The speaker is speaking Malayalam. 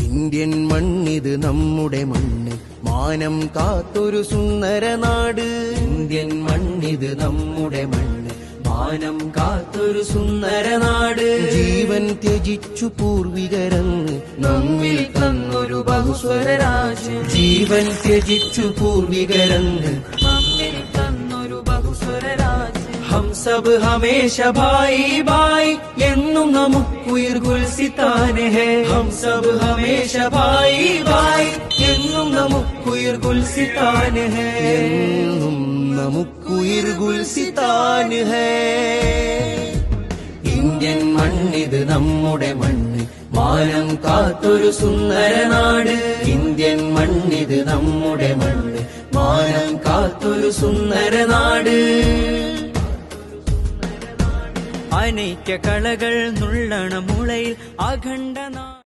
ഇന്ത്യൻ മണ്ണിത് നമ്മുടെ മണ്ണ്, മാനം കാത്തൊരു സുന്ദര നാട്. ഇന്ത്യൻ മണ്ണിത് നമ്മുടെ മണ്ണ്, മാനം കാത്തൊരു സുന്ദര നാട്. ജീവൻ ത്യജിച്ചു പൂർവികരങ്ങ് നമ്മിൽ തന്നൊരു ബഹുസ്വര രാജ്യം. ജീവൻ ത്യജിച്ചു പൂർവികരങ്ങ് നമ്മിൽ തന്നൊരു ബഹുസ്വര രാജ്യം. ഹം സബ് ഹമേശ ഭായി ഭായി എന്നും നമുക്കുയിർ ഗുൽസിത്താനെ ഹേ. ഹം സബ് ഹമേശ ഭായി ഭായി എന്നും നമുക്കുയിർ ഗുൽസിത്താനെ ഹേ. എന്നും നമുക്കുയിർ ഗുൽസിത്താന് ഹേ. ഇന്ത്യൻ മണ്ണിത് നമ്മുടെ മണ്ണ്, മാനം കാത്തൊരു സുന്ദര നാട്. ഇന്ത്യൻ മണ്ണിത് നമ്മുടെ മണ്ണ്, മാനം കാത്തൊരു സുന്ദര നാട്. അനൈക്യ കളകൾ നുള്ളണ മുളയിൽ അഖണ്ഡ